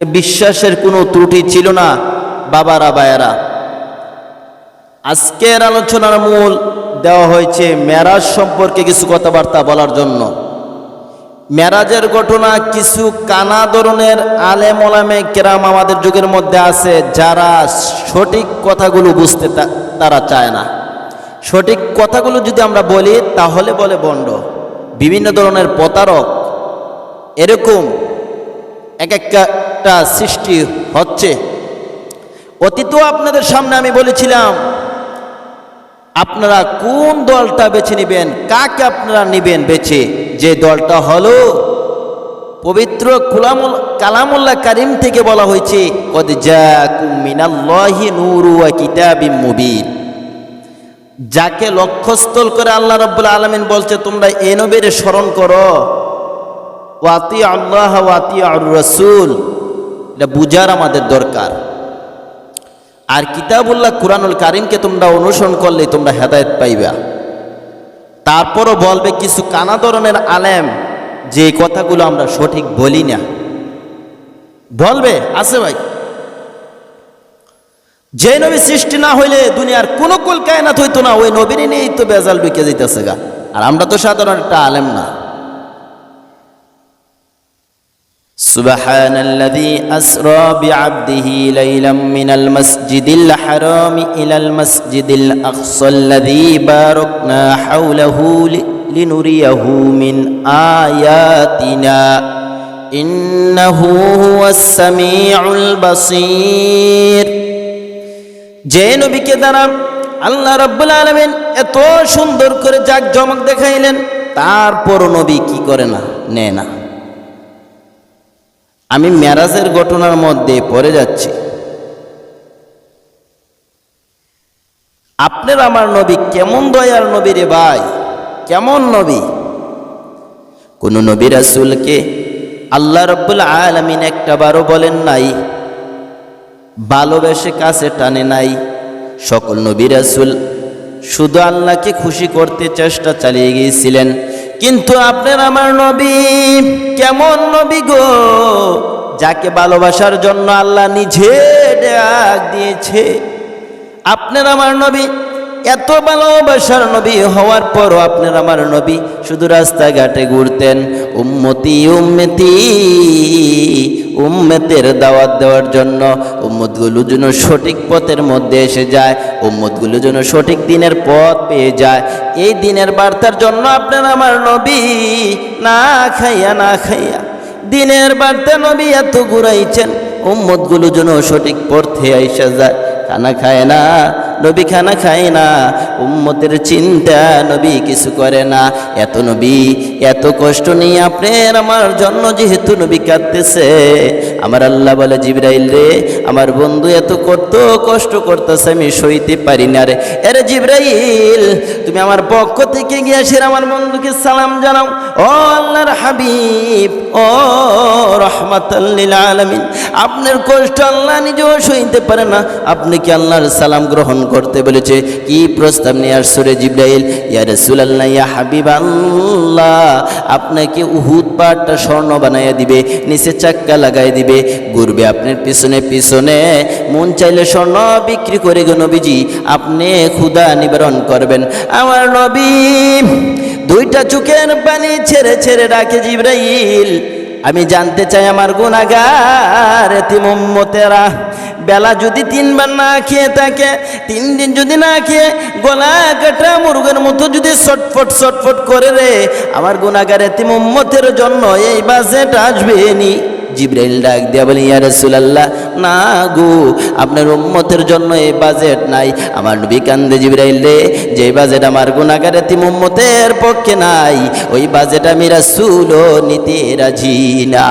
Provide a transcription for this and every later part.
বিশ্বাসের কোনো ত্রুটি ছিল না। বাবারা ভাইয়েরা, আজকের আলোচনার মূল দেওয়া হয়েছে মেরাজ সম্পর্কে কিছু কথাবার্তা বলার জন্য। মেরাজের ঘটনা কিছু কানা ধরনের আলেম ওলামে কেরাম আমাদের যুগের মধ্যে আছে, যারা সঠিক কথাগুলো বুঝতে তারা চায় না। সঠিক কথাগুলো যদি আমরা বলি তাহলে বলে বন্ড, বিভিন্ন ধরনের প্রতারক, এরকম এক একটা সৃষ্টি হচ্ছে। অতীতেও আপনাদের সামনে আমি বলেছিলাম, আপনারা কোন দলটা বেছে নেবেন, কাকে আপনারা নেবেন বেছে, যে দলটা হলো পবিত্র কালামুল্লাহ কারিম থেকে বলা হয়েছে কদ জাকুম মিনাল্লাহি নূরু ওয়া কিতাবিম মুবিন। যাকে লক্ষ্যস্থল করে আল্লাহ রাব্বুল আলামিন বলছে তোমরা এই নবীর স্মরণ করো, ওয়াতি আল্লাহ ওয়াতি আর রাসূল, এটা বুঝার আমাদের দরকার। আর কিতাবুল্লাহ কুরআনুল কারিমকে তোমরা অনুসরণ করলে তোমরা হেদায়েত পাইবা। তারপরও বলবে কিছু কানা ধরনের আলেম যে কথাগুলো আমরা সঠিক বলি না, বলবে আছে ভাই। যে নবী সৃষ্টি না হইলে দুনিয়ার কোন কুল কায়নাত হইতো না, ওই নবীরই নিয়েই তো বেজাল বিকে যাইতেছে গা। আর আমরা তো সাধারণ একটা আলেম না। সুবহানাল্লাযী আসরা বিআবদিহি লাইলাম মিনাল মাসজিদিল হারামি ইলাল মাসজিদিল আকসাল্লাযী বারাকনা হাওলাহু লিনুরিয়াহু মিন আয়াতিনা ইন্নাহু হুয়াস সামিউল বাসীর। যে নবীকে দ্বারা আল্লাহ রাব্বুল আলামিন এত সুন্দর করে জাকজমক দেখাইলেন, তারপর নবী কি করে না, নেয় না। আমি মেরাজের ঘটনার মধ্যে পড়ে যাচ্ছি। আপনার আমার নবী কেমন দয়ার নবী রে ভাই, কেমন নবী। কোন নবী রাসূলকে আল্লাহ রাব্বুল আলামিন একটাবারও বলেন নাই, ভালোবেসে কাছে টানে নাই। সকল নবী রাসূল শুধু আল্লাহকে খুশি করতে চেষ্টা চালিয়ে গিয়েছিলেন। কিন্তু আপনার আমার নবী কেমন নবী গো, যাকে ভালোবাসার জন্য আল্লাহ নিজে ডাক দিয়েছে। আপনার আমার নবী এত ভালোবাসার নবী হওয়ার পরও আপনার আমার নবী শুধু রাস্তাঘাটে ঘুরতেন, উম্মতি উম্মতি, উম্মতের দাওয়াত দেওয়ার জন্য, উম্মতগুলো যেন সঠিক পথের মধ্যে এসে যায়, উম্মতগুলো যেন সঠিক দিনের পথ পেয়ে যায়। এই দিনের বার্তার জন্য আপনার আমার নবী না খাইয়া দিনের বার্তা নবী এত ঘুরাইছেন, উম্মতগুলো যেন সঠিক পথে এসে যায়। খানা খায় না নবী, খানা খায় না, উম্মতের চিন্তা নবী কিছু করে না। এত নবী এত কষ্ট নিয়ে আপনার আমার জন্য যেহেতু নবী কাঁদতেছে, আমার আল্লাহ বলে জিবরাইল রে, আমার বন্ধু এত কষ্ট করতেছে, আমি সইতে পারি না রে। এরে জিবরাইল, তুমি আমার পক্ষ থেকে গিয়ে আসে আমার বন্ধুকে সালাম জানাও। ও আল্লাহর হাবিব, ও রাহমাতাল লিল আলামিন, আপনার কষ্ট আল্লাহ নিজেও সইতে পারে না, আপনি কি আল্লাহর সালাম গ্রহণ করতে বলেছে? কি প্রস্তাব নিয়ে আসছো রে জিবরাইল? ইয়া রাসূলুল্লাহ, ইয়া হাবিবাল্লাহ, আপনাকে উহুদ পাহাড়টা স্বর্ণ বানাইয়া দিবে, নিচে চাক্কা লাগাই দিবে, ঘুরবে আপনার পিছনে পিছনে, মন চাইলে স্বর্ণ বিক্রি করে গো নবীজি আপনি ক্ষুধা নিবারণ করবেন। আমার নবী দুইটা চোখের পানি ছেড়ে ছেড়ে ডাকে, জিবরাইল আমি জানতে চাই আমার গুনাহগার এতিম উম্মতেরা বেলা যদি 3 বার না খেয়ে থাকে, 3 দিন যদি না খেয়ে গলা কাটা মুরগের মতো যদি ছটফট করে রে, আমার গুনাহগার এতিম উম্মতের জন্য এই বাজেট আসবে নি? জিবরাইল ডাক দিয়া বলে, ইয়া রাসূলুল্লাহ, না গো, আপনার উম্মতের জন্য এই বাজেট নাই। আমার নবী কান্দে, জিবরাইল রে, যে বাজেট আমার গুনাহগার এতিম উম্মতের পক্ষে নাই, ওই বাজেট আমি রাসূলও নিতে রাজি না।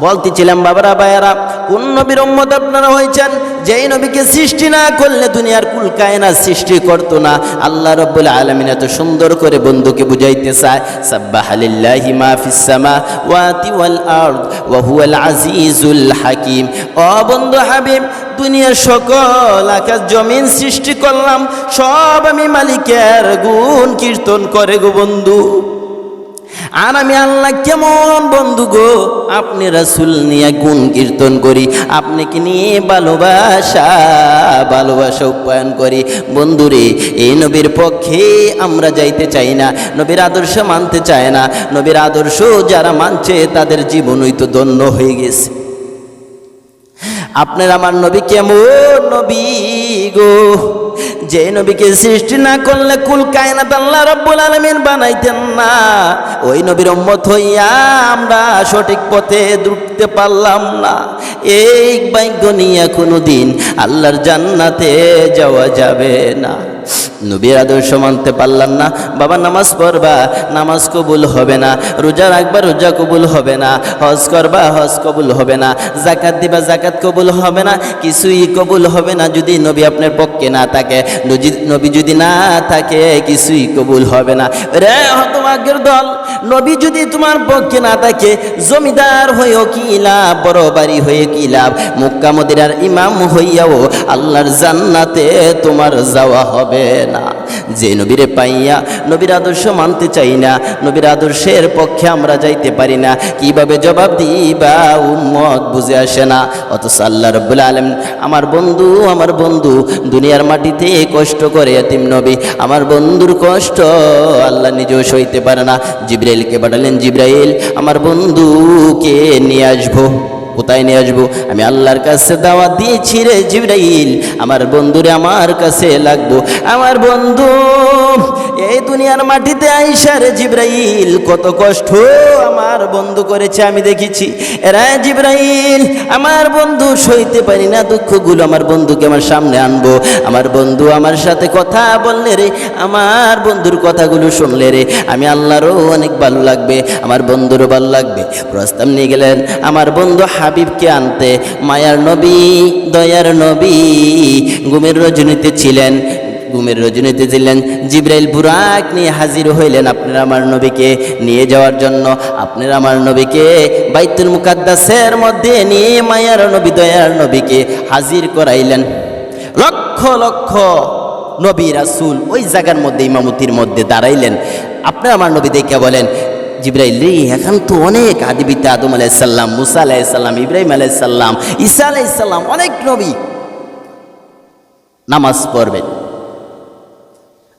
বলতেছিলাম বাবারা ভাইয়ারা, কোন নবীর উম্মত আপনারা হয়েছেন যেই নবীকে সৃষ্টি না করলে দুনিয়ার কুল কায়নাত সৃষ্টি করতো না। আল্লাহ রাব্বুল আলামিন এত সুন্দর করে বন্ধুকে বুঝাইতে চায়, সাব্বাহা লিল্লাহি মা ফিস সামাওয়াতি ওয়াল আরদ ওয়া হুয়াল আজিজুল হাকিম। ও বন্ধু হাবিব, দুনিয়ার সকল আকাশ জমিন সৃষ্টি করলাম, সব আমি মালিকের গুণ কীর্তন করে গো বন্ধু। আর আমি আল্লাহ কেমন বন্ধু গো, আপনি রাসূল নিয়ে গুণ কীর্তন করি, আপনাকে নিয়ে ভালোবাসা উপায়ন করি। বন্ধুরে, এই নবীর পক্ষে আমরা যাইতে চাই না, নবীর আদর্শ মানতে চায় না। নবীর আদর্শ যারা মানছে তাদের জীবনই তো ধন্য হয়ে গেছে। আপনার আমার নবী কেমন নবী গো, যে নবীকে সৃষ্টি না করলে কুল কায়নাত আল্লাহ রাব্বুল আলামিন বানাইতেন না। ওই নবীর উম্মত হইয়া আমরা সঠিক পথে ঢুকতে পারলাম না। এই ভাগ্য নিয়ে কোনোদিন আল্লাহর জান্নাতে যাওয়া যাবে না। নবীর আদর্শ মানতে পারলাম না, বাবা নামাজ পড়বা, নামাজ কবুল হবে না। রোজা রাখবা, রোজা কবুল হবে না। হজ করবা, হজ কবুল হবে না। জাকাত দিবা, জাকাত কবুল হবে না। কিছুই কবুল হবে না যদি নবী আপনার পক্ষে না থাকে। নবী যদি না থাকে কিছুই কবুল হবে না। রে হতভাগ্যের দল, নবী যদি তোমার পক্ষে না থাকে, জমিদার হয়েও কি লাভ, বড় বাড়ি হয়ে কি লাভ, মক্কা মদিনার ইমাম হইয়াও আল্লাহর জান্নাতে তোমার যাওয়া হবে না। যে নবীরে পাইয়া নবীর আদর্শ মানতে চাই না, নবীর আদর্শের পক্ষে আমরা যাইতে পারি না, কিভাবে জবাব দিবা উম্মত বুঝে আসে না। অথচ আল্লাহ রাব্বুল আলামিন আমার বন্ধু দুনিয়ার মাটিতে কষ্ট করে এতিম নবী, আমার বন্ধুর কষ্ট আল্লাহ নিজেও সইতে পারে না। জিবরাইলকে পাঠালেন, জিবরাইল আমার বন্ধুকে নিয়ে আসবো। কোথায় নিয়ে আসবো? আমি আল্লাহর কাছে দাওয়াত দিয়েছি রে জিবরাইল, আমার বন্ধুরে আমার কাছে লাগবো। আমার বন্ধু এই দুনিয়ার মাটিতে আইসা রে জিবরাইল কত কষ্ট আমার বন্ধু করেছে আমি দেখেছি। এরা জিবরাইল আমার বন্ধু সইতে পারি না দুঃখগুলো, আমার বন্ধুকে আমার সামনে আনবো। আমার বন্ধু আমার সাথে কথা বললে রে, আমার বন্ধুর কথাগুলো শুনলে রে, আমি আল্লাহরও অনেক ভালো লাগবে, আমার বন্ধুরও ভালো লাগবে। প্রস্তাব নিয়ে গেলেন আমার বন্ধু হাবিবকে আনতে। মায়ার নবী, দয়ার নবী ঘুমের রজনীতে ছিলেন, ঘুমের রজনীতে ছিলেন। জিবরাইল বুরাক নিয়ে হাজির হইলেন আপনার আমার নবীকে নিয়ে যাওয়ার জন্য। আপনার আমার নবীকে বাইতুল মুকাদ্দাসের মধ্যে নিয়ে মায়ার নবী, দয়ার নবীকে হাজির করাইলেন। লক্ষ লক্ষ নবী রাসূল ওই জায়গার মধ্যে ইমামতির মধ্যে দাঁড়াইলেন। আপনার আমার নবী দেখে বলেন, জিবরাইল রে, এখন তো অনেক আদিবিতে আদম আলাইহিস সালাম, মুসা আলাইহিস সালাম, ইব্রাহিম আলাইহিস সালাম, ঈসা আলাইহিস সালাম, অনেক নবী নামাজ পড়বেন।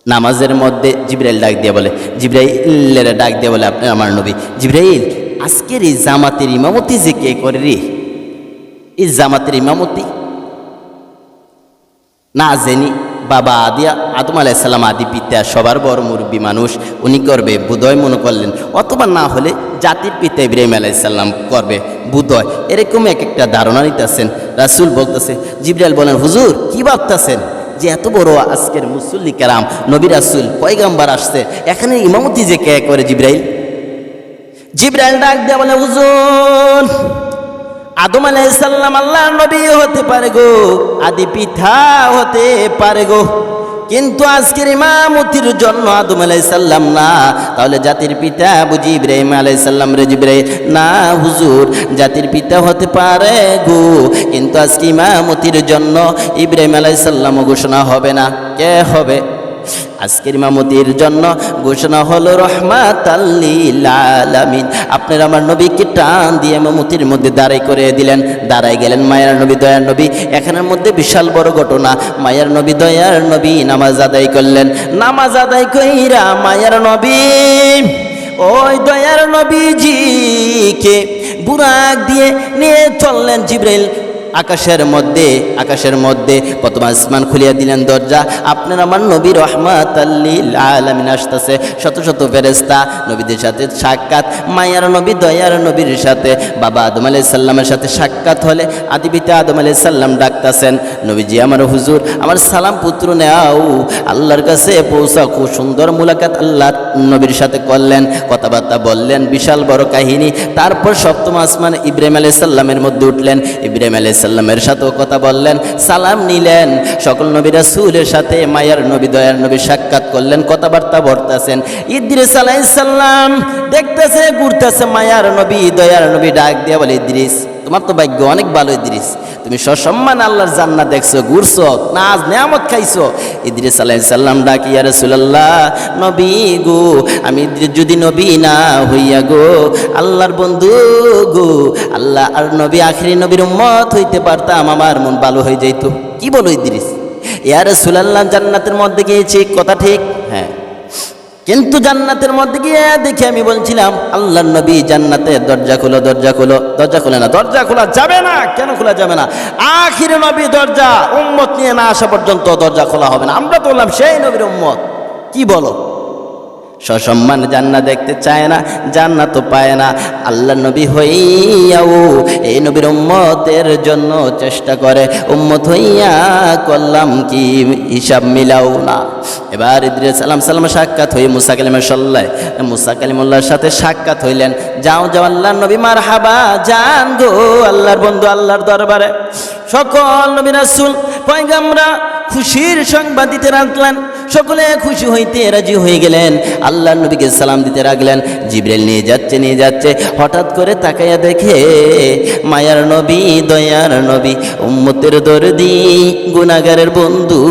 নামাজের মধ্যে জিবরাইল ডাক দিয়ে বলে, জিবরাইলের ডাক দিয়ে বলে আপনি আমার নবী, জিবরাইল আজকের এই জামাতের ইমামতি যে কে করে রে? এই জামাতের ইমামতি না জেনি বাবা আদম আলাইহিস সালাম আদি পিতা সবার বড় মুরব্বী মানুষ, উনি করবে বুধয় মনে করলেন, অথবা না হলে জাতির পিতা ইব্রাহিম আলাইহিস সালাম করবে বুধয়, এরকম এক একটা ধারণা নিতেছেন। রাসূল বলতেছে, জিবরাইল বলেন হুজুর কি ভাবতেছেন যে এত বড় আজকের মুসল্লি কেরাম নবী রাসূল পয়গাম্বার আসছে, এখানে ইমামতি যে কে করে? জিবরাইল ডাক দিয়ে বলে, হুজুর আদম আলাইহিস সালাম আল্লাহর নবী হতে পারে গো, আদি পিতা হতে পারে গো, কিন্তু আজকের ইমামতির জন্য আদম আলাইহিস সালাম না, তাহলে জাতির পিতা বুঝি ইব্রাহিম আলাইহিস সালাম রে? জিবরাইল না হুজুর, জাতির পিতা হতে পারে গো, কিন্তু আজকে ইমামতির জন্য ইব্রাহিম আলাইহিস সালাম ঘোষণা হবে না। কে হবে? আজকের ইমামতির জন্য ঘোষণা হলো রহমাতাল লিল আলামিন। আপনার আমার নবীকে টান দিয়ে ইমামতির মধ্যে দাঁড়াই করে দিলেন। দাঁড়াই গেলেন মায়ার নবী, দয়ার নবী। এখানের মধ্যে বিশাল বড় ঘটনা, মায়ার নবী, দয়ার নবী নামাজ আদায় করলেন। নামাজ আদায় কইরা মায়ার নবী ওই দয়ার নবীজিকে বুরাক দিয়ে নিয়ে চললেন। জিবরাইল আকাশের মধ্যে প্রথম আসমান খুলিয়া দিলেন দরজা। আপনার আমার নবী রহমাতাল লিল আলামিন আসতেছে, শত শত ফেরেশতা নবীদের সাথে সাক্ষাৎ। মায়ার নবী, দয়ার নবীর সাথে বাবা আদম আলাইহিস সালামের সাথে সাক্ষাৎ হলে আদি পিতা আদম আলাইহিস সালাম ডাকতেছেন, নবীজি আমার হুজুর, আমার সালাম পুত্র নেও, আল্লাহর কাছে পৌঁছা। খুব সুন্দর মুলাকাত আল্লাহ নবীর সাথে করলেন, কথাবার্তা বললেন, বিশাল বড় কাহিনী। তারপর সপ্তম আসমান ইব্রাহিম আলাইহিস সালামের মধ্যে উঠলেন, ইব্রাহিম আলাইহিস সালামের সাথেও কথা বললেন, সালাম নিলেন। সকল নবী রাসূলের সাথে মায়ার নবী, দয়ার নবী সাক্ষাৎ করলেন, কথাবার্তা বলতেছেন। ইদ্রিস আলাইহিস সালাম দেখতেছে, ঘুরতেছে, মায়ার নবী, দয়ার নবী ডাক দিয়ে বলে, ইদ্রিস তোমার তো ভাগ্য অনেক ভালো ইদ্রিস, তুমি সসম্মান আল্লাহর জান্নাত দেখছো, ঘুরছো, নাজ নেয়ামত খাইছো। ইদ্রিস আলাইহিস সালাম ডাকি, ইয়া রাসূলুল্লাহ, নবী গো, আমি ইদ্রিস যদি নবী না হইয়া গো আল্লাহর বন্ধু গো, আল্লাহ আর নবী আখিরি নবীর উম্মত হইতে পারতাম, আমার মন ভালো হয়ে যাইতো। কি বলো ইদ্রিস? ইয়া রাসূলুল্লাহ, জান্নাতের মধ্যে গিয়েছি, কথা ঠিক, হ্যাঁ, কিন্তু জান্নাতের মধ্যে গিয়ে দেখে আমি বলছিলাম, আল্লাহর নবী জান্নাতের দরজা খোলো, দরজা খোলো, দরজা খোলে না, দরজা খোলা যাবে না। কেন খোলা যাবে না? আখিরে নবী দরজা উম্মত নিয়ে না আসা পর্যন্ত দরজা খোলা হবে না। আমরা তো বললাম সেই নবীর উম্মত। কি বলো? সসম্মান জান্নাত দেখতে চায় না, জান্নাত তো পায় না, আল্লাহ নবী হইয়াও এই নবীর উম্মতের জন্য চেষ্টা করে, উম্মত হইয়া করলাম কি হিসাব মিলাও না। এবার ইদ্রিস আলাইহিস সালাম সাক্ষাৎ হয়ে মুসা কালিমের সল্লায়, মুসা কালিমুল্লাহর সাথে সাক্ষাৎ হইলেন। যাও যাও আল্লাহর নবী, মারহাবা, যান গো আল্লাহর বন্ধু আল্লাহর দরবারে। সকল নবী রাসূল পয়গাম্বররা খুশির সংবাদ দিতে রাখলেন, সকলে খুশি হইতে রাজি হয়ে গেলেন, আল্লাহর নবীকে সালাম দিতে রাখলেন। জিবরাইল নিয়ে যাচ্ছে, হঠাৎ করে তাকাইয়া দেখে মায়ার নবী, দয়ার নবী, উম্মতের দরদি, গুনাহগারের বন্ধু,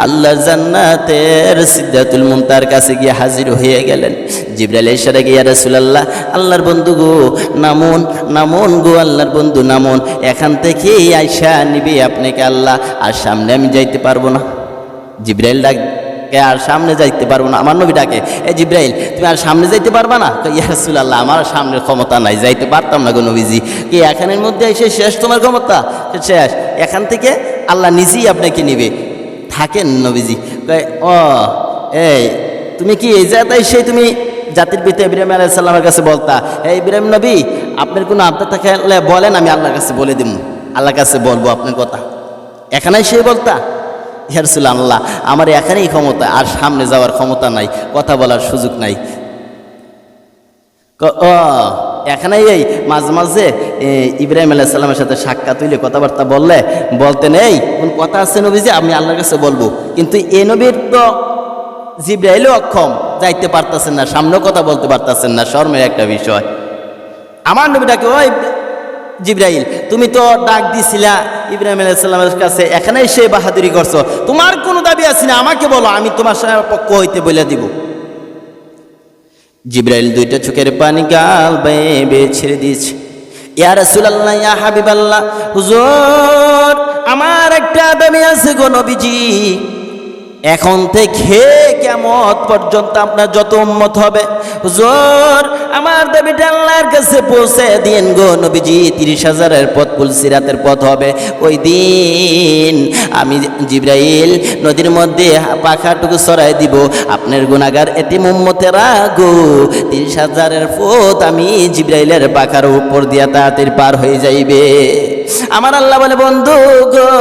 আল্লাহর জান্নাতের সিদরাতুল মুনতাহার কাছে গিয়ে হাজির হয়ে গেলেন। জিবরাইল ইশারা গিয়া, রাসূলুল্লাহ, আল্লাহর বন্ধু গো, নামুন, নামুন গো আল্লাহর বন্ধু, নামুন, এখান থেকে আইসা নিবে আপনাকে আল্লাহ, আর সামনে আমি যাইতে পারবো না। জিবরাইল ডাকে, আর সামনে যাইতে পারবো না। আমার নবী ডাকে, এ জিবরাইল, তুমি আর সামনে যাইতে পারবা না? ইয়া রাসূলুল্লাহ, আমার সামনের ক্ষমতা নাই, যাইতে পারতাম না গো নবীজি। কি এখানের মধ্যে এসে শেষ তোমার ক্ষমতা? শেষ, এখান থেকে আল্লাহ নিজেই আপনাকে নিবে, থাকেন নবীজি। ও এই তুমি কি এই জায়গায় সেই তুমি জাতির পিতা ইব্রাহিম আলাইহিস সালামের কাছে বলতা, হে ইব্রাহিম নবী, আপনার কোনো আবদার থাকলে বলেন, আমি আল্লাহর কাছে বলে দিব, আল্লাহর কাছে বলবো আপনার কথা, এখানেই সে বলতা? ইয়া রাসূলুল্লাহ, আমার এখানেই ক্ষমতা, আর সামনে যাওয়ার ক্ষমতা নাই, কথা বলার সুযোগ নাই। ও এখানেই এই মাঝে মাঝে ইব্রাহিম আলাইহিস সালামের সাথে সাক্ষাৎ হইলে, কথাবার্তা বললে বলতেন, এই কোন কথা আছে নবীজি, আমি আল্লাহর কাছে বলবো। কিন্তু এ নবীর তো জিবরাইলও অক্ষম, যাইতে পারতেছেন না, সামনেও কথা বলতে পারতেছেন না, শর্মের একটা বিষয়। আমার নবীটাকে, ওই জিবরাইল, তুমি তো ডাক দিছিলা ইব্রাহিম আলাইহিস সালামের কাছে, এখানে সে বাহাদুরি করছো, তোমার কোনো দাবি আছে না, আমাকে বলো, আমি তোমার পক্ষ হইতে বলে দিব। জিবরাইল দুইটা চোখের পানি গাল বেয়ে বেয়ে ছেড়ে দিয়েছে। ইয়া রাসূলুল্লাহ, ইয়া হাবিবাল্লাহ, হুজুর, আমার একটা দাবি আছে গো নবীজি, এখন থেকে কিয়ামত পর্যন্ত আপনার যত উম্মত হবে, হুজুর, আমার দাবিটা আল্লাহর কাছে পৌঁছে দিন গো নবীজি। 30,000-এর পথ পুলসিরাতের পথ হবে। ওই দিন আমি জিবরাইল নদীর মধ্যে পাখাটুকু ছড়াই দিব, আপনার গুনাহগার এতিম উম্মতেরা গো 30,000-এর পথ আমি জিবরাইলের পাখার উপর দিয়া তাড়াতাড়ি পার হয়ে যাইবে। আমার আল্লাহ বলে, বন্ধু গো,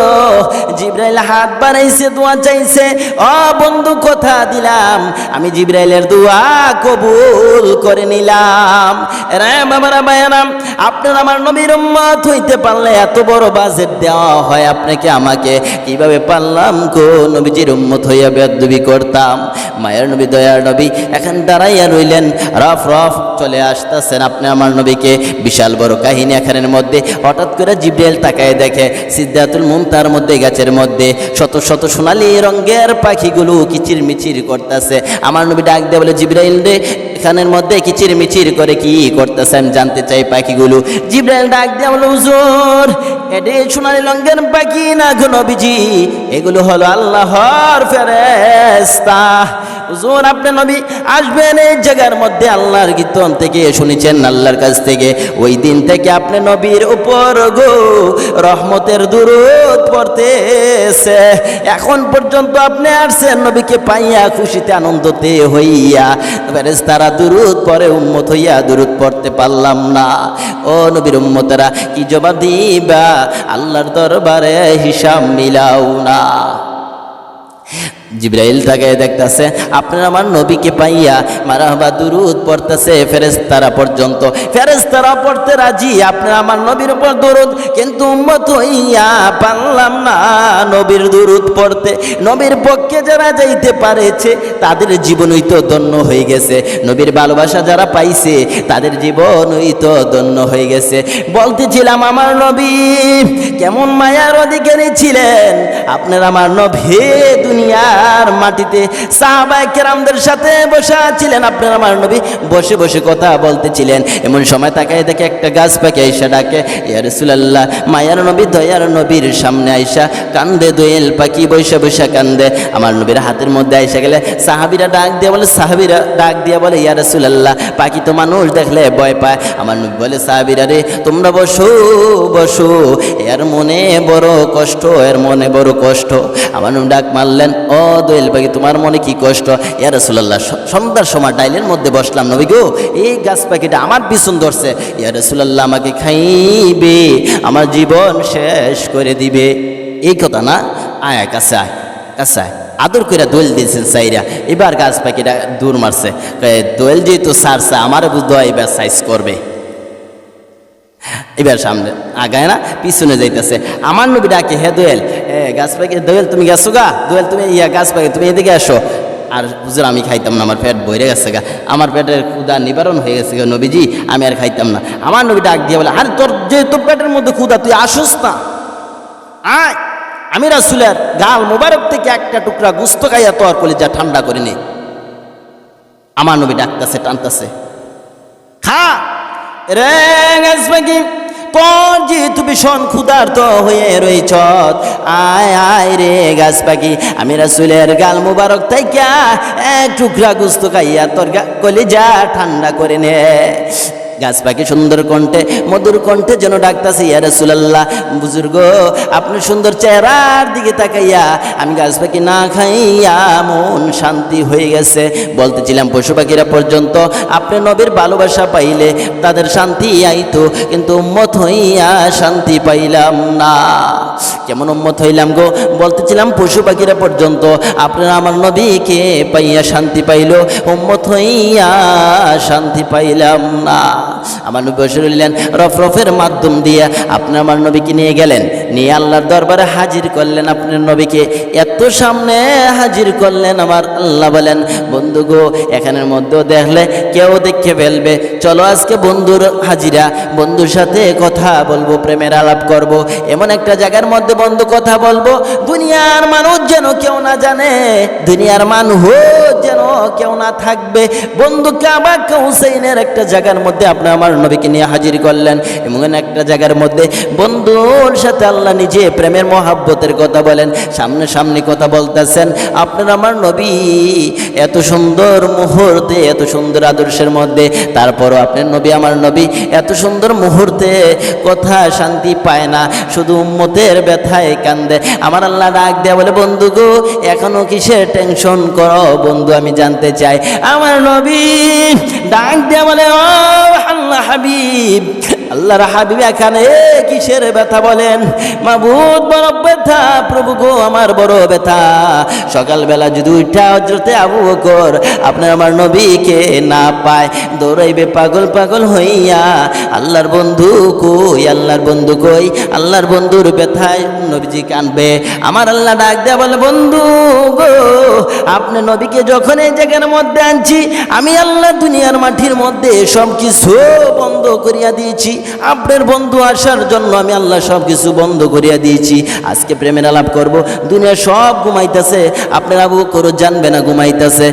জিবরাইল হাত বাড়াইছে, দোয়া চাইছে, ও বন্ধু, কথা দিলাম আমি জিবরাইলের দোয়া কবুল করে নিলাম। রে বাবারা, ভাইয়ারাম, আপনার আমার নবীর উম্মত হইতে পারলে এত বড় বাজেট দেওয়া হয় আপনাকে আমাকে, কিভাবে পারলাম গো নবীজির উম্মত হইয়া বেয়াদবি করতাম। মায়ের নবী, দয়ার নবী এখন দাঁড়াইয়া রইলেন, রফ রফ চলে আসতেছেন আপনি আমার নবীকে। বিশাল বড় কাহিনী এখানের মধ্যে। হঠাৎ করে জিবরাইল তাকায় দেখে সিদরাতুল মুনতাহার মধ্যে, গাছের মধ্যে শত শত সোনালী রঙের পাখিগুলো কিচির মিচির করতেছে। আমার নবী ডাক দিয়ে বলে, জিবরাইল রে, এখানের মধ্যে কিচির মিচির করে কি করতেছেন, জানতে চাই পাখিগুলো। জিবরাইল ডাক দিয়ে বলে, হুজুর, এটি সোনালী রঙের পাখি না গো নবীজি, এগুলো হলো আল্লাহর ফেরেশতা। হুজুর, আপনি নবী আসবেন এই জায়গার মধ্যে আল্লাহর কীর্তন থেকে শুনেছেন, আল্লাহর কাছ থেকে। ওই দিন থেকে আপনি নবীর উপর গো রহমতের দুরূদ পড়তেছে। এখন পর্যন্ত আপনি আসছেন নবীকে পাইয়া খুশিতে আনন্দতে হইয়া, ফেরেশতারা দুরূদ পড়ে, উম্মত হইয়া দুরূদ পড়তে পারলাম না। ও নবীর উম্মতেরা, কি জবাব দিবা আল্লাহর দরবারে? হিসাব মিলাও না। জিবরাইল তাকায় দেখতাছে আপনার আমার নবীকে পাইয়া মারহাবা দুরুদ পড়তেছে ফেরেশতারা পর্যন্ত, ফেরেশতারা পড়তে রাজি আপনার আমার নবীর উপর দুরুদ, কিন্তু উম্মত হইয়া পারলাম না নবীর দুরুদ পড়তে। নবীর পক্ষে যারা যাইতে পারেছে তাদের জীবনই তো ধন্য হয়ে গেছে, নবীর ভালোবাসা যারা পাইছে তাদের জীবনই তো ধন্য হয়ে গেছে। বলতেছিলাম আমার নবী কেমন মায়ার অধিকারী ছিলেন, আপনার আমার নবী দুনিয়ার মাটিতে সাহাবায়ে কেরামদের সাথে বসা ছিলেন, আপনার আমার নবী বসে বসে কথা বলতেছিলেন। এমন সময় তাকায় দেখে একটা গাছ পাখি আইসা ডাকে, ইয়া রাসূলুল্লাহ, মায়ার নবী দয়ার নবীর সামনে আইসা কান্দে, দোয়েল পাখি বৈশা বৈশা কান্দে। আমার নবীর হাতের মধ্যে আইসা গেলে সাহাবীরা ডাক দিয়ে বলে, সাহাবীরা ডাক দিয়ে বলে, ইয়া রাসূলুল্লাহ, পাখি তো মানুষ দেখলে ভয় পায়। আমার নবী বলে, সাহাবীরা রে তোমরা বসো বসো, এর মনে বড় কষ্ট, এর মনে বড় কষ্ট। আমার নবী ডাক মারলেন, ও দোয়েল পাখি তোমার মনে কি কষ্ট? ইয়া রাসূলুল্লাহ, সন্ধ্যার সময় ডাইলের মধ্যে বসলাম নবী গো, এই গাছ পাখিটা আমার পিছন ধরছে, ইয়া রাসূলুল্লাহ আমাকে খাইবে, আমার জীবন শেষ করে দিবে। এই কথা না, আয় কাছে আয়, কাছে আয়, আদর করে দোয়েল দিয়েছেন সাইরা। এবার গাছ পাখিটা দূর মারছে, দোয়েল যেহেতু সারছে আমার বুঝতে হয় এবার সাইজ করবে। এবার সামনে আগায় না, পিছনে যাইতেছে। আমার নবী ডাকে, হে দোয়েল, গাছ পাখি দোয়েল তুমি গেছো গা, দোয়েল তুমি গাছ পাখি তুমি এদিকে আসো। আর হুজুর আমি খাইতাম না, আমার পেট বইরে গেছে গা, আমার পেটের ক্ষুধা নিবারণ হয়ে গেছে গা নবীজি, আমি আর খাইতাম না। আমার নবী ডাক দিয়ে বলে, আরে তোর যে তোর পেটের মধ্যে ক্ষুধা তুই আসোস না, আয়, আমি রাসূলের গাল মোবারক থেকে একটা টুকরা গুস্ত খাইয়া তোর কলিজা ঠান্ডা করে নে। আমার নবী ডাকতেছে, টানতেছে, খা রে গাছ পাখি, তোর যেহেতু ভীষণ ক্ষুধার্ত হয়ে রয়েছ, আয় আয় রে গাছ পাখি, আমি রাসূলের গাল মুবারক থাইকা এক টুকরা গুস্ত খাইয়া তোর কলিজা ঠান্ডা করে নে। গাছ পাখি সুন্দর কণ্ঠে, মধুর কণ্ঠে যেন ডাকতেছে, ইয়া রাসূলুল্লাহ, বুজুর্গ আপনি সুন্দর চেহারার দিকে তাকাইয়া আমি গাছ পাখি না খাইয়া মন শান্তি হয়ে গেছে। বলতেছিলাম পশু পাখিরা পর্যন্ত আপনি নবীর ভালোবাসা পাইলে তাদের শান্তি আইতো, কিন্তু উম্মত হইয়া শান্তি পাইলাম না। কেমন উম্মত হইলাম গো? বলতেছিলাম পশু পাখিরা পর্যন্ত আপনারা আমার নবীকে পাইয়া শান্তি পাইল, উম্মত হইয়া শান্তি পাইলাম না। আমার নবী বসে রইলেন, রফরফের মাধ্যম দিয়ে আপনি আমার নবীকে নিয়ে গেলেন, নিয়ে আল্লাহর দরবারে হাজির করলেন। আপনার নবীকে এত সামনে হাজির করলেন, আমার আল্লাহ বলেন, বন্ধু গো এখানের মধ্যেও দেখলে কেউ দেখে ফেলবে, চলো আজকে বন্ধুর হাজিরা, বন্ধুর সাথে কথা বলবো, প্রেমের আলাপ করব, এমন একটা জায়গার মধ্যে বন্ধু কথা বলবো, দুনিয়ার মানুষ যেন কেউ না জানে, দুনিয়ার মানুষ যেন কেউ না থাকবে। বন্ধু কাবা হুসাইনের একটা জায়গার মধ্যে আপনি আমার নবীকে নিয়ে হাজির করলেন, এমন একটা জায়গার মধ্যে বন্ধুর সাথে আল্লাহ নিজে প্রেমের মহাব্বতের কথা বলেন, সামনে সামনে কথা বলতেছেন। আপনার আমার নবী এত সুন্দর মুহূর্তে, এত সুন্দর আদর্শের মধ্যে, তারপরও আপনার নবী আমার নবী এত সুন্দর মুহূর্তে কথা শান্তি পায় না, শুধু উম্মতের ব্যথায় কান্দে। আমার আল্লাহ ডাক দেয়া বলে, বন্ধু গো এখনো কিসের টেনশন করো বন্ধু, আমি জানতে চাই। আমার নবী ডাক দেয়া বলে, ও আল্লাহ হাবিব, আল্লাহর হাবিব এখানে কিসের ব্যথা বলেন? মাবুদ বড় ব্যথা, প্রভু গো আমার বড় ব্যথা। সকালবেলা যদি উঠা হযরতে আবু বকর আপনার আমার নবীকে না পায়, দৌড়াইবে পাগল পাগল হইয়া, আল্লাহর বন্ধু কই, আল্লাহর বন্ধু কই, আল্লাহর বন্ধুর ব্যথায় নবীজি কাঁদবে। আমার আল্লাহ ডাক দেয়া বলে, বন্ধু গো আপনি নবীকে যখন এই জায়গার মধ্যে আনছি, আমি আল্লাহ দুনিয়ার মাটির মধ্যে সব কিছু বন্ধ করিয়া দিয়েছি, আপনার বন্ধু আসার জন্য আমি আল্লাহ সব কিছু বন্ধ করিয়া দিয়েছি। আজকে প্রেমের আলাপ করব, দুনিয়া সব ঘুমাইতেছে, আপনার আবু করো জানবে না ঘুমাইতেছে,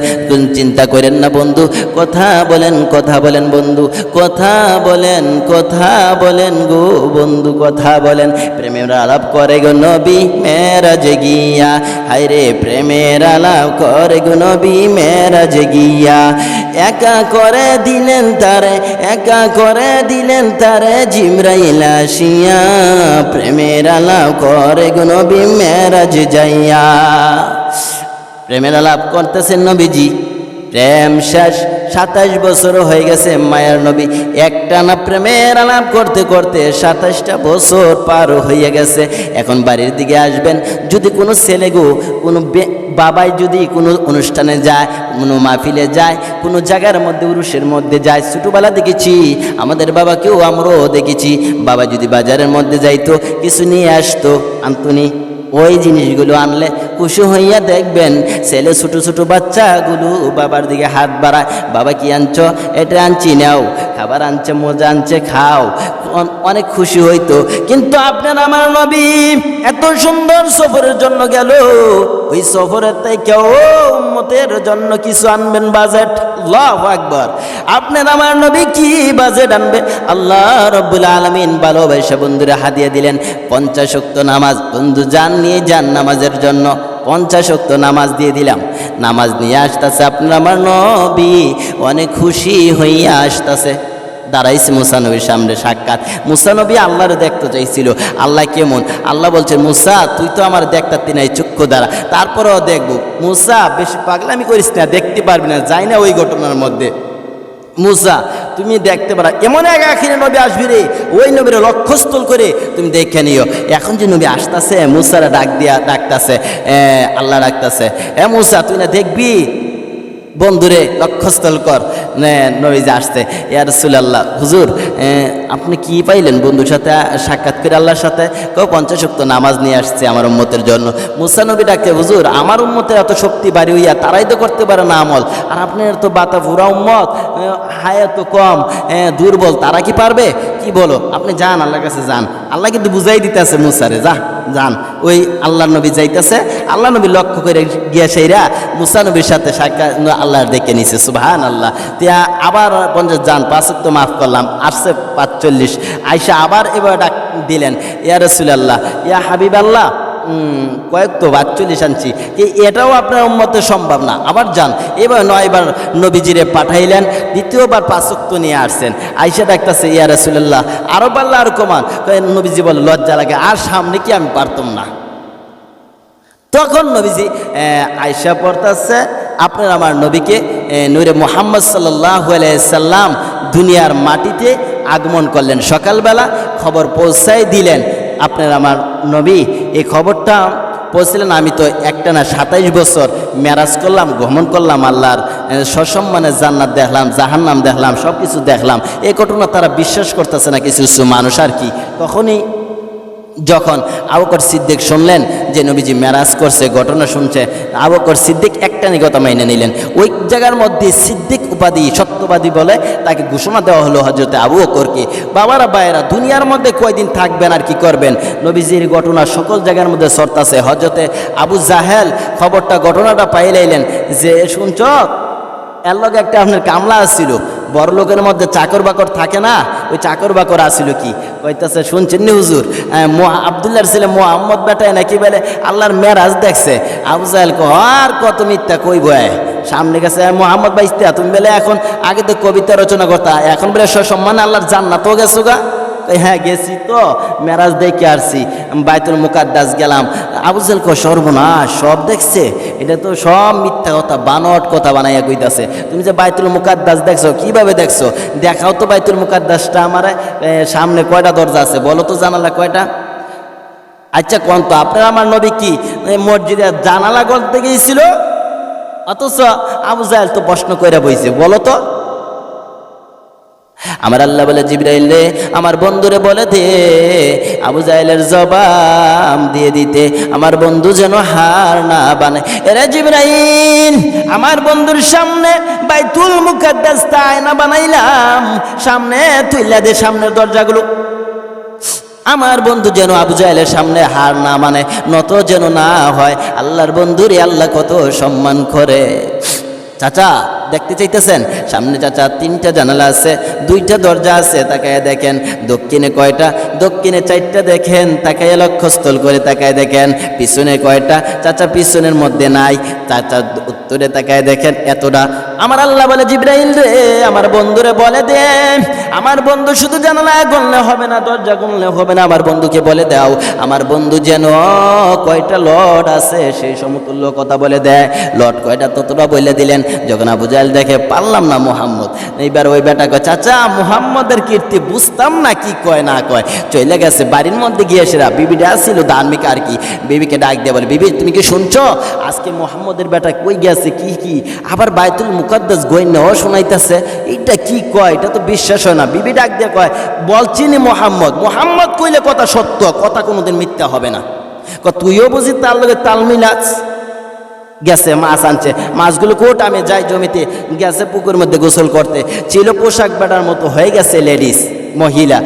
চিন্তা করেন না বন্ধু, কথা বলেন, কথা বলেন বন্ধু, কথা বলেন, কথা বলেন গো বন্ধু, কথা বলেন। প্রেমের আলাপ করে গো নবী মেরাজে গিয়া, হায় রে প্রেমের আলাপ করে গো নবী মেরাজে গিয়া, একা করে দিলেন তারে, একা করে দিলেন তারে জিবরাইল আসিয়া, প্রেমের আলাপ করে গো নবী মেরাজ যাইয়া। প্রেমের আলাপ করতেছেন নবীজি, প্রেম শেষ। 27 বছর হয়ে গেছে মায়ার নবী একটানা প্রেমের আলাপ করতে করতে 27টা বছর পার হয়ে গেছে। এখন বাড়ির দিকে আসবেন, যদি কোনো ছেলে গো কোনো বাবাই যদি কোনো অনুষ্ঠানে যায়, কোনো মাহফিলে যায়, কোনো জায়গার মধ্যে উরুষের মধ্যে যায়, ছোটোবেলা দেখেছি আমাদের বাবাকেও আমরাও দেখেছি, বাবা যদি বাজারের মধ্যে যাইতো কিছু নিয়ে আসতো আন্তনি, ওই জিনিসগুলো আনলে খুশি হইয়া দেখবেন ছেলে ছোটো ছোটো বাচ্চাগুলো বাবার দিকে হাত বাড়ায়, বাবা কি আনছো? এটা আনছি, নাও। খাবার আনছে, মজা আনছে, খাও। অনেক খুশি হইতো। কিন্তু আপনার আমার নবী এত সুন্দর সফরের জন্য গেল, ওই সফরের তাই কেউ উম্মতের জন্য কিছু আনবেন বাজেট? আল্লাহু আকবার। আপনার আমার নবী কি বাজেট আনবে? আল্লাহ রাব্বুল আলামিন ভালোবাসা বন্ধুরা হাদিয়া দিলেন 50 ওয়াক্ত নামাজ। বন্ধু যান, নিয়ে যান নামাজের জন্য, 50 ওয়াক্ত নামাজ দিয়ে দিলাম। নামাজ নিয়ে আসতেছে আপনার আমার নবী, অনেক খুশি হইয়া আসতেছে। দাঁড়াইছে মুসা নবীর সামনে সাক্ষাৎ। মুসা নবী আল্লাহরে দেখতে চাইছিল, আল্লাহ কেমন? আল্লাহ বলছে, মুসা তুই তো আমার দেখতে নাই চক্ষু দ্বারা, তারপরেও দেখবো। মুসা বেশি পাগলামি করিস না, দেখতে পারবি না, যাই না ওই ঘটনার মধ্যে। মুসা তুমি দেখতে পারো, এমন এক আখিরে নবী আসবি রে, ওই নবীর লক্ষ্যস্থল করে তুমি দেখে নিও। এখন যে নবী আসতেছে, মুসারা ডাকতেছে, আল্লাহ ডাকতেছে, মুসা তুই না দেখবি? বন্ধুরে লক্ষ্যস্থল কর, নবী যে আসছে। ইয়া রাসূলুল্লাহ, হুজুর আপনি কি পাইলেন বন্ধুর সাথে সাক্ষাৎ করে আল্লাহর সাথে? 50 ওয়াক্ত নামাজ নিয়ে আসছে আমার উম্মতের জন্য। মুসা নবী ডাকে, হুজুর আমার উম্মতের এত শক্তি বাড়ি হইয়া তারাই তো করতে পারে না আমল, আর আপনার তো বাতা ভুরা উম্মত, হায়াত কম, দুর্বল, তারা কি পারবে? কি বলো? আপনি যান, আল্লাহর কাছে যান। আল্লাহ কিন্তু বুঝাই দিতেছে মুসারে, যান। ওই আল্লাহ নবী যাইতেছে, আল্লাহ নবী লক্ষ্য করে গিয়া সেইরা মুসা নবীর সাথে সাক্ষাৎ আল্লাহর দেখে নিছে। সুবহানাল্লাহ। তিয়া আবার 50 যান, 5 ওয়াক্ত মাফ করলাম, আসছে 45। আইসা আবার এবার ডাক দিলেন, ইয়া রাসূলুল্লাহ, ইয়া হাবিবাল্লাহ, কয়েক তো 42 আনছি, এটাও আপনার উম্মতের সম্ভব না, আবার যান। এবার 9 বার নবীজিরে পাঠাইলেন, দ্বিতীয়বার 5 ওয়াক্ত নিয়ে আসছেন। আইসা ডাকতেছে, ইয়া রাসূলুল্লাহ আরো পারলে আর কমান। নবীজি বলে, লজ্জা লাগে, আর সামনে কি আমি পারতাম না। তখন নবীজি আয়েশা পড়তেছে, আপনার আমার নবীকে নূরে মুহাম্মদ সাল্লাল্লাহু আলাইহি সাল্লাম দুনিয়ার মাটিতে আগমন করলেন। সকালবেলা খবর পৌঁছাই দিলেন আপনার আমার নবী। এই খবরটা পৌঁছলেন, আমি তো একটানা 27 বছর মেরাজ করলাম, গমন করলাম, আল্লাহর সসম্মানে জান্নাত দেখলাম, জাহান্নাম দেখলাম, সব কিছু দেখলাম। এই ঘটনা তারা বিশ্বাস করতেছে না কিছু কিছু মানুষ আর কি। তখনই যখন আবু বকর সিদ্দিক শুনলেন যে নবীজি মেরাজ করছে, ঘটনা শুনছে, আবু বকর সিদ্দিক একটানি কথা মেনে নিলেন। ওই জায়গার মধ্যে সিদ্দিক উপাধি, সত্যবাদী বলে তাকে ঘোষণা দেওয়া হলো হযরতে আবু বকরকে। বাবারা ভাইয়েরা, দুনিয়ার মধ্যে কয়দিন থাকবেন আর কি করবেন? নবীজির ঘটনা সকল জায়গার মধ্যে ছড়তাছে। হযরতে আবু জাহেল খবরটা, ঘটনাটা পাইলাইলেন যে শুনছ এর লগে একটা আপনার কামলা আসছিল, বড় লোকের মধ্যে চাকর বাকর থাকে না, ওই চাকর বাকর আসছিল কি কইতাছে, শুনছেন নি হুজুর? আব্দুল্লাহর ছেলে মুহাম্মদ বেটায় নাকি বলে আল্লাহর মেরাজ দেখছে। আবু জাহেল আর কত মিথ্যা কইব, সামনে গেছে মুহাম্মদ বাইস্তা, তুমি বলে এখন আগে তো কবিতা রচনা করতা, এখন বলে সসম্মানে আল্লাহর জান্নাতও গেছো গা? হ্যাঁ গেছি তো, মেরাজ দেখে আসছি, বাইতুল মুকাদ্দাস গেলাম। আবু জাহেল সর্বনাশ, সব দেখছে, এটা তো সব মিথ্যা কথা, বানট কথা বানাইয়া কইতাছে। তুমি যে বাইতুল মুকাদ্দাস দেখছো, কিভাবে দেখছো? দেখাও তো বাইতুল মুকাদ্দাসটা আমার। সামনে কয়টা দরজা আছে বলো তো, জানালা কয়টা? আচ্ছা কোন তো, আপনার আমার নবী কি মসজিদে জানালা করতে গিয়েছিল? অথচ আবু জাহেল তো প্রশ্ন কইরা বইছে, বলো তো। আমার আল্লাহ বলে, জিবরাইল রে আমার বন্ধুরে বলে দে আবু জাহেলের জবাব দিয়ে দিতে, আমার বন্ধু যেন হার না বানায়। এরে জিবরাইল, আমার বন্ধুর সামনে বাইতুল মুকাদ্দাস আয়না বানাইলাম, সামনে তুইলা দে সামনের দরজাগুলো। আমার বন্ধু যেন আবু জাহেলের সামনে হার না মানে, নত যেন না হয়। আল্লাহর বন্ধুরে আল্লাহ কত সম্মান করে। চাচা দেখতে চাইতেছেন? সামনে চাচা 3টা জানালা আছে, 2টা দরজা আছে, তাকায় দেখেন। দক্ষিণে কয়টা? দক্ষিণে 4টা দেখেন, তাকায় লক্ষ্যস্থল করে তাকায় দেখেন পিছনে কয়টা, চাচা পিছনের মধ্যে নাই। চাচা উত্তরে তাকায় দেখেন এতটা। আমার আল্লাহ বলে, জিবরাইল রে আমার বন্ধুরে বলে দে, আমার বন্ধু শুধু জানালা গুনলে হবে না, দরজা গুনলে হবে না, আমার বন্ধুকে বলে দাও আমার বন্ধু যেন কয়টা লট আছে সেই সমতুল্য কথা বলে দেয়। লট কয়টা ততটা বলে দিলেন। যখন আবু জাহেল দেখে পারলাম না মুহাম্মদ, এইবার ওই বেটা কয়, চাচা মুহাম্মদের কীর্তি বুঝতাম না কি কয় না কয়, চলে গেছে বাড়ির মধ্যে গিয়ে সেরা বিবিটা ছিল ধার্মিক আর কি, বিবিকে ডাক দিয়ে বলে, বিবি তুমি কি শুনছো আজকে মুহাম্মদের বেটা কই গেছে, কি কি আবার বাইতুল মুকাদ্দাস গয়নাও শোনাইতেছে, এটা কি কয়, এটা তো বিশ্বাস হয় না। বিবি ডাক দিয়ে কয়, বলছিনি মুহাম্মদ, মুহাম্মদ কইলে কথা সত্য, কথা কোনোদিন মিথ্যা হবে না। তুইও বুঝি তার লগে তাল মিলাস। গেছে মাছ আনছে, মাছগুলো কোট আমি যাই জমিতে, গেছে পুকুর মধ্যে গোসল করতে, ছিল পোশাক বেটার মতো হয়ে গেছে লেডিস মহিলা,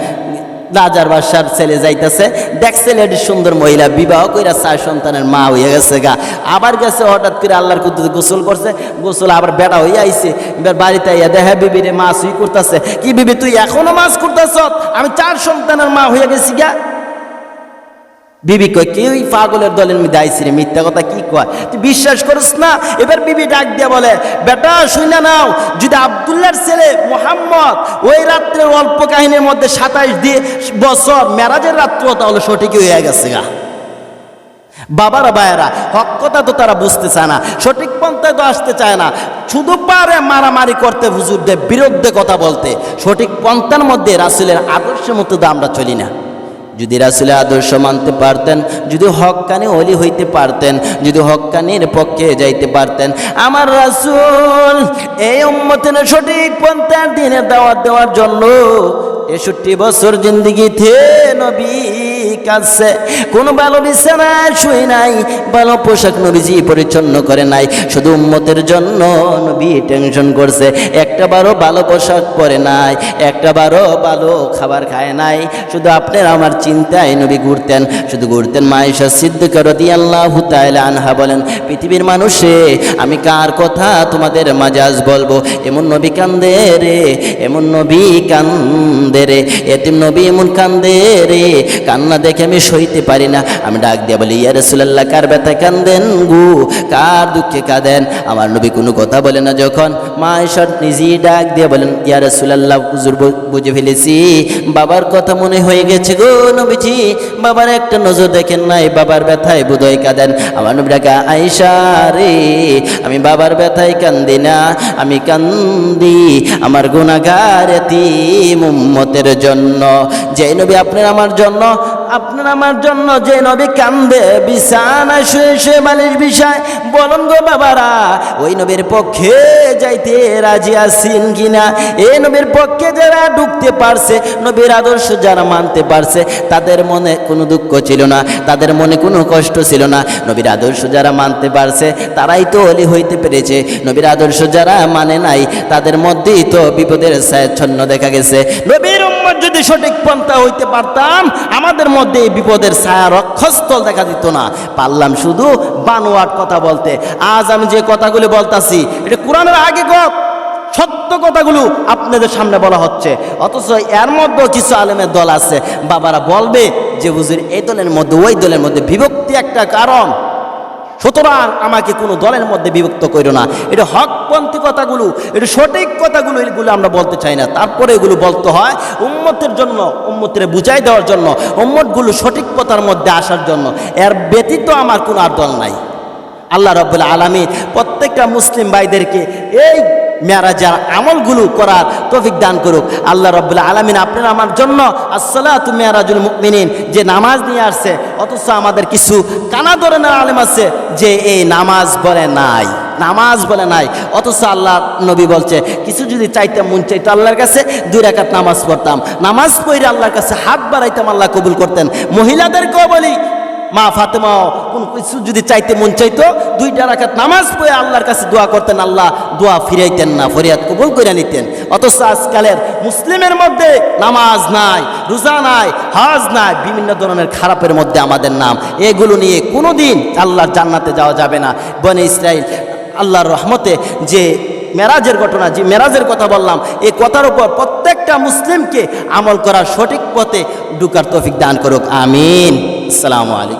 রাজার বাসার ছেলে যাইতেছে, দেখছে লেডিস সুন্দর মহিলা, বিবাহ কইরা 4 সন্তানের মা হয়ে গেছে গা। আবার গেছে হঠাৎ করে আল্লাহর কুদরতে গোসল করছে, গোসল আবার বেটা হয়ে আইছে, এবার বাড়িতে আইয়া দেখে বিবিরে মাছ ই করতেছে, কি বিবি তুই এখনো মাছ করতেছ, আমি 4 সন্তানের মা হয়ে গেছি গা। বিবি কয়, কেউই পাগলের দলের মধ্যে আইসি রে, মিথ্যা কথা কি কয়, তুই বিশ্বাস করিস না। এবার বিবি ডাক দিয়া বলে, বেটা শুনে নাও, যদি আব্দুল্লাহর ছেলে মুহাম্মদ ওই রাত্রের অল্প কাহিনীর মধ্যে 27 বছর মেরাজের রাত্র, তাহলে সঠিকই হয়ে গেছে গা। বাবারা ভাইয়েরা, হক কথা তো তারা বুঝতে চায় না, সঠিক পন্থায় তো আসতে চায় না, শুধু পারে মারামারি করতে, হুজুরদের বিরুদ্ধে কথা বলতে। সঠিক পন্থার মধ্যে রাসূলের আদর্শের মতো তো আমরা চলি না। যদি রাসূলের আদর্শ মানতে পারতেন, যদি হক্কানি ওলি হইতে পারতেন, যদি হক্কানির পক্ষে যাইতে পারতেন, আমার রাসূল এই উম্মতের সঠিক পন্থার দিনের দাওয়াত দেওয়ার জন্য 63 বছর জিন্দেগিতে নবী কাছে কোনো ভালো বিছানা শুয়ে নাই, ভালো পোশাক নবীজি পরিচ্ছন্ন করে নাই, শুধু উম্মতের জন্য নবী টেনশন করছে। একটা বারও ভালো পোশাক পরে নাই, একটা বারও ভালো খাবার খায় নাই, শুধু আপনার আমার চিন্তায় নবী ঘুরতেন, শুধু ঘুরতেন। মা আয়েশা সিদ্দিকা রাদিয়াল্লাহু তাআলা আনহা বলেন, পৃথিবীর মানুষে আমি কার কথা তোমাদের মাঝে আজ বলবো, এমন নবী কান্দে রে, এমন নবী কান্দে রে, এতিম নবী এমন কান্দে রে, কান্না দেখে আমি সইতে পারি না। আমি ডাক দিয়ে বলি, ইয়া রাসূলুল্লাহ কার ব্যথায় কান্দেন গো, কার দুঃখে কাঁদেন? আমার নবী কোনো কথা বলে না। যখন মা আয়েশা নিজেই ডাক দিয়ে বলেন, ইয়া রাসূলুল্লাহ হুজুর বুঝে ফেলেছি, বাবার কথা মনে হয়ে গেছে গো নবীজি, বাবার একটা নজর দেখেন নাই, বাবার ব্যথায় বোধহয় কাঁদেন। আমার নবী ডাকে, আয়েশা রে আমি বাবার ব্যথায় কান্দি না, আমি কান্দি আমার গুনাহগার এতিম উম্মতের জন্য। যে নবী আপনার আমার জন্য, আপনার আমার জন্য যে নবী কান্দে বিছানা শুয়ে শুয়ে বালিশ বিছায়, বলুন গো বাবারা ওই নবীর পক্ষে যাইতে রাজি আছেন কিনা? এই নবীর পক্ষে যারা ঢুকতে পারছে, নবীর আদর্শ যারা মানতে পারছে, তাদের মনে কোনো দুঃখ ছিল না, তাদের মনে কোনো কষ্ট ছিল না। নবীর আদর্শ যারা মানতে পারছে তারাই তো ওলি হইতে পেরেছে। নবীর আদর্শ যারা মানে নাই তাদের মধ্যেই তো বিপদের ছায়াচ্ছন্ন দেখা গেছে। নবীর উম্মত যদি সঠিক পন্থা হইতে পারতাম, আমাদের মধ্যে এই বিপদের ছায়া রক্ষস্থল দেখা দিত না। পারলাম শুধু বানোয়াট কথা বলতে। আজ আমি যে কথাগুলো বলতাছি এটা কোরআনের আগে সত্য কথাগুলো আপনাদের সামনে বলা হচ্ছে, অথচ এর মধ্যে কিছু আলেমের দল আছে, বাবারা বলবে যে হুজুর এই দলের মধ্যে ওই দলের মধ্যে বিভক্তি একটা কারণ, সুতরাং আমাকে কোনো দলের মধ্যে বিভক্ত করো না। এটা হকপন্থী কথাগুলো, এটা সঠিক কথাগুলো, এগুলো আমরা বলতে চাই না। তারপরে এগুলো বলতে হয় উম্মতের জন্য, উম্মতের বুঝাই দেওয়ার জন্য, উম্মতগুলো সঠিক পথার মধ্যে আসার জন্য। এর ব্যতীত আমার কোনো আর দল নাই। আল্লাহ রাব্বুল আলামিন প্রত্যেকটা মুসলিম ভাইদেরকে এই মেরাজের আমলগুলো করার তৌফিক দান করুক। আল্লাহ রাব্বুল আলামিন আপনার আমার জন্য আসসালাতু মিরাজুল মুমিনিন যে নামাজ নিয়ে আসছে, অথচ আমাদের কিছু কানা ধরনের আলেম আছে যে এই নামাজ বলে নাই, নামাজ বলে নাই, অথচ আল্লাহ নবী বলছে কিছু যদি চাইতাম মন চাইতো আল্লাহর কাছে 2 রাকাত নামাজ পড়তাম, নামাজ পড়ে আল্লাহর কাছে হাত বাড়াইতাম, আল্লাহ কবুল করতেন। মহিলাদেরকেও বলি, মা ফাতেমাও কোন কিছু যদি চাইতে মন চাইতো 2 রাকাত নামাজ পড়ে আল্লাহর কাছে দোয়া করতেন, আল্লাহ দোয়া ফিরাইতেন না, ফরিয়াদ কবুল করে নিতেন। অথচ আজকালের মুসলিমের মধ্যে নামাজ নাই, রোজা নাই, হজ নাই, বিভিন্ন ধরনের খারাপের মধ্যে আমাদের নাম। এগুলো নিয়ে কোনোদিন আল্লাহর জান্নাতে যাওয়া যাবে না। বনে ইসরাইল আল্লাহর রহমতে যে মেরাজের ঘটনা, যে মেরাজের কথা বললাম, এই কথার উপর প্রত্যেকটা মুসলিমকে আমল করার সঠিক পথে ঢুকার তৌফিক দান করুক, আমিন। আসসালামু আলাইকুম।